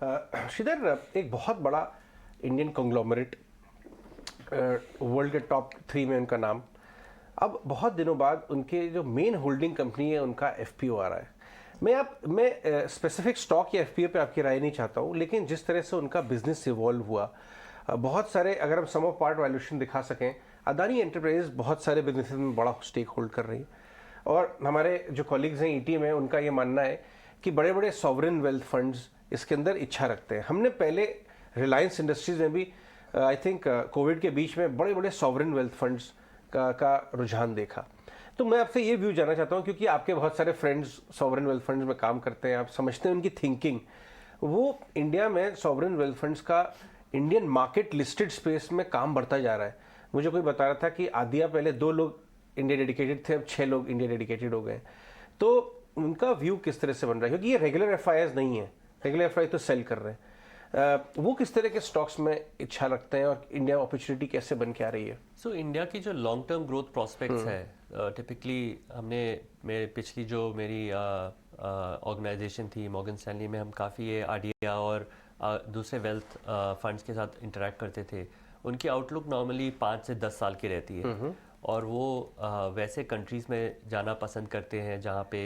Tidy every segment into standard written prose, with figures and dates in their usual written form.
श्रीधर, एक बहुत बड़ा इंडियन कंग्लोमरेट, वर्ल्ड के टॉप 3 में उनका नाम, अब बहुत दिनों बाद उनके जो मेन होल्डिंग कंपनी है उनका एफपीओ आ रहा है। मैं स्पेसिफिक स्टॉक या एफपीओ पे आपकी राय नहीं चाहता हूँ, लेकिन जिस तरह से उनका बिजनेस इवॉल्व हुआ, बहुत सारे, अगर हम सम ऑफ पार्ट वैल्यूएशन दिखा सकें, अदानी एंटरप्राइज बहुत सारे बिजनेस में बड़ा स्टेक होल्ड कर रही है। और हमारे जो कॉलीग्स हैं ईटी में, उनका ये मानना है कि बड़े बड़े सॉवरेन वेल्थ फंड्स इसके अंदर इच्छा रखते हैं। हमने पहले रिलायंस इंडस्ट्रीज में भी आई थिंक कोविड के बीच में बड़े बड़े सॉवरेन वेल्थ फंड्स का रुझान देखा। तो मैं आपसे ये व्यू जानना चाहता हूँ, क्योंकि आपके बहुत सारे फ्रेंड्स सॉवरेन वेल्थ फंड्स में काम करते हैं, आप समझते हैं उनकी थिंकिंग। वो इंडिया में सॉवरेन वेल्थ फंड्स का इंडियन मार्केट लिस्टेड स्पेस में काम बढ़ता जा रहा है। मुझे कोई बता रहा था कि आदिया पहले 2 लोग इंडिया डेडिकेटेड थे, अब 6 लोग इंडिया डेडिकेटेड हो गए। तो उनका व्यू किस तरह से बन रहा है, क्योंकि ये रेगुलर एफआईआईज नहीं है, रेगुलर एफआईआई तो सेल कर रहे हैं। वो किस तरह के स्टॉक्स में इच्छा रखते हैं और इंडिया अपॉर्चुनिटी कैसे बन के आ रही है? इंडिया की जो लॉन्ग टर्म ग्रोथ प्रोस्पेक्ट्स है, टिपिकली मेरे पिछली जो मेरी ऑर्गेनाइजेशन थी मॉर्गन स्टैनली में, हम काफ़ी ये आरडीआ और दूसरे वेल्थ फंड्स के साथ इंटरेक्ट करते थे। उनकी आउटलुक नॉर्मली 5 से 10 साल की रहती है, और वो वैसे कंट्रीज़ में जाना पसंद करते हैं जहाँ पे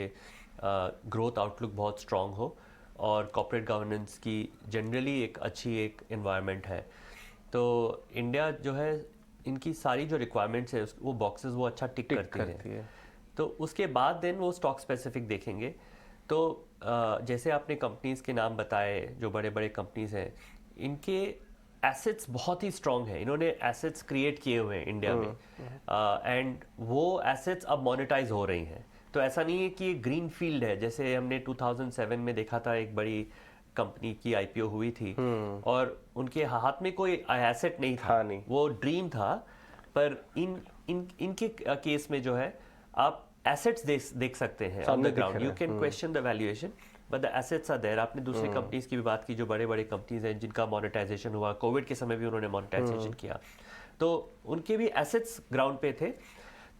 ग्रोथ आउटलुक बहुत स्ट्रॉन्ग हो और कॉर्पोरेट गवर्नेंस की जनरली एक अच्छी एक एनवायरनमेंट है। तो इंडिया जो है, इनकी सारी जो रिक्वायरमेंट्स है वो बॉक्सेस वो अच्छा टिक करती है। तो उसके बाद देन वो स्टॉक स्पेसिफिक देखेंगे। तो जैसे आपने कंपनीज के नाम बताए, जो बड़े बड़े कंपनीज हैं, इनके एसेट्स बहुत ही स्ट्रॉन्ग है। इन्होंने एसेट्स क्रिएट किए हुए हैं इंडिया में, एंड वो एसेट्स अब मोनेटाइज हो रही हैं। तो ऐसा नहीं है कि ये ग्रीन फील्ड है। जैसे हमने 2007 में देखा था, एक बड़ी कंपनी की आईपीओ हुई थी और उनके हाथ में कोई एसेट नहीं था, नहीं। वो ड्रीम था। पर इनके केस में जो है, आप एसेट्स देख सकते हैं on the ground. You can question the valuation, but the assets are there. आपने दूसरी कंपनीज की भी बात की, जो बड़े बड़े कंपनीज हैं जिनका मोनेटाइजेशन हुआ, कोविड के समय भी उन्होंने मोनेटाइजेशन किया, तो उनके भी एसेट्स ग्राउंड पे थे।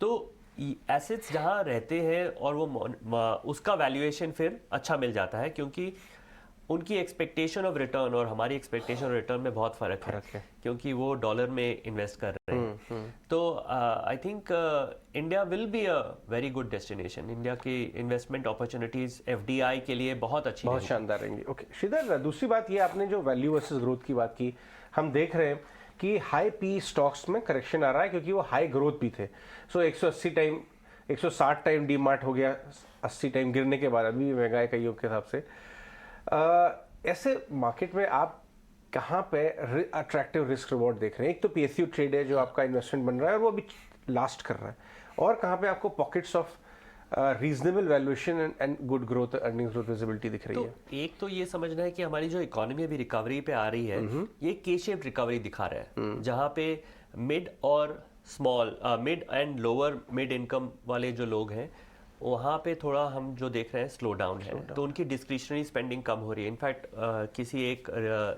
तो एसेट्स जहाँ रहते हैं और वो उसका वैल्यूएशन फिर अच्छा मिल जाता है, क्योंकि उनकी एक्सपेक्टेशन ऑफ रिटर्न और हमारी एक्सपेक्टेशन ऑफ रिटर्न में बहुत फ़र्क है, क्योंकि वो डॉलर में इन्वेस्ट कर रहे हैं। तो I think India will be a very good destination. India की इन्वेस्टमेंट अपॉर्चुनिटीज़ एफडीआई के लिए बहुत अच्छी, बहुत शानदार रहेंगी। ओके श्रीधर, दूसरी बात ये, आपने जो वैल्यू वर्सेस ग्रोथ की बात की, हम देख रहे हैं कि हाई पी स्टॉक्स में करेक्शन आ रहा है, क्योंकि वो हाई ग्रोथ भी थे। 180 टाइम, 160 टाइम डी मार्ट हो गया 80 टाइम गिरने के बाद, अभी भी महंगाई कईयों के हिसाब से। ऐसे मार्केट में आप कहाँ पे अट्रैक्टिव रिस्क रिवॉर्ड देख रहे हैं? एक तो पीएसयू ट्रेड है जो आपका इन्वेस्टमेंट बन रहा है और वो अभी लास्ट कर रहा है, और कहाँ पे आपको pockets of reasonable valuation and good growth, earnings growth visibility दिख रही है? एक तो ये समझना है कि हमारी जो इकोनॉमी अभी रिकवरी पे आ रही है, ये के शेप रिकवरी दिखा रहा है, जहाँ पे मिड और small, mid and lower mid income वाले जो लोग हैं, वहाँ पे थोड़ा हम जो देख रहे हैं स्लो डाउन है। तो उनकी डिस्क्रिशनरी स्पेंडिंग कम हो रही है। इनफैक्ट किसी एक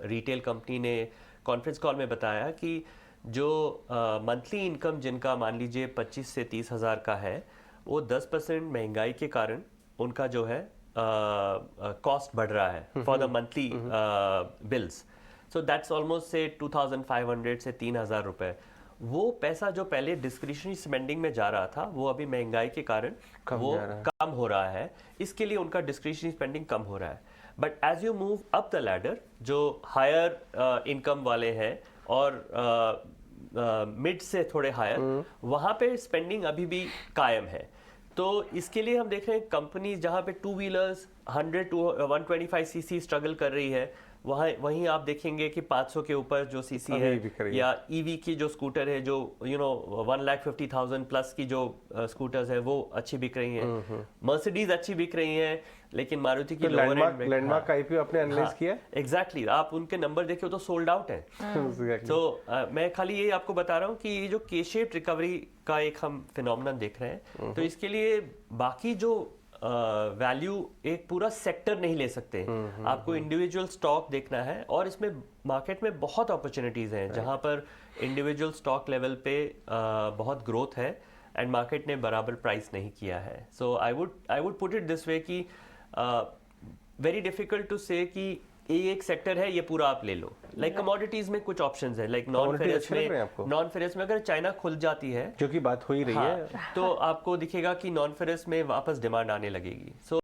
रिटेल कंपनी ने कॉन्फ्रेंस कॉल में बताया कि जो मंथली इनकम जिनका मान लीजिए 25 से 30 हज़ार का है, वो 10% महंगाई के कारण उनका जो है कॉस्ट बढ़ रहा है for the monthly bills. So that's almost से 2500 से 3000 रुपये। वो पैसा जो पहले डिस्क्रिशनरी स्पेंडिंग में जा रहा था, वो अभी महंगाई के कारण वो कम हो रहा है। इसके लिए उनका डिस्क्रिशनरी स्पेंडिंग कम हो रहा है। But as you move up the ladder, जो हायर इनकम वाले हैं और मिड से थोड़े हायर, वहाँ पे स्पेंडिंग अभी भी कायम है। तो इसके लिए हम देख रहे हैं कंपनी जहाँ पे 2 व्हीलर्स 100 to 125 सीसी स्ट्रगल कर रही है, वहीं आप देखेंगे कि 500 के ऊपर जो सीसी है, या ईवी की जो स्कूटर है, जो 1,50,000 प्लस की जो स्कूटर्स है, वो अच्छी बिक रही हैं। मर्सिडीज अच्छी बिक रही हैं, लेकिन मारुति की लैंडमार्क का आईपीओ आपने एनालाइज किया? एग्जैक्टली, आप उनके नंबर देखिए तो सोल्ड आउट है। तो मैं खाली ये आपको बता रहा हूँ कि ये जो के शेप रिकवरी का एक हम फिनोमेनन देख रहे हैं, तो इसके लिए बाकी जो वैल्यू एक पूरा सेक्टर नहीं ले सकते। आपको इंडिविजुअल स्टॉक देखना है, और इसमें मार्केट में बहुत अपॉर्चुनिटीज हैं जहां पर इंडिविजुअल स्टॉक लेवल पे बहुत ग्रोथ है एंड मार्केट ने बराबर प्राइस नहीं किया है। So I would put it this way कि वेरी डिफिकल्ट टू से कि ये एक सेक्टर है, ये पूरा आप ले लो। लाइक कमोडिटीज में कुछ ऑप्शंस है, लाइक नॉन Commodities फेरस अच्छे लग रहे हैं आपको? में, नॉन फेरस में अगर चाइना खुल जाती है क्योंकि बात हो ही रही है। हाँ, तो आपको दिखेगा कि नॉन फेरस में वापस डिमांड आने लगेगी। सो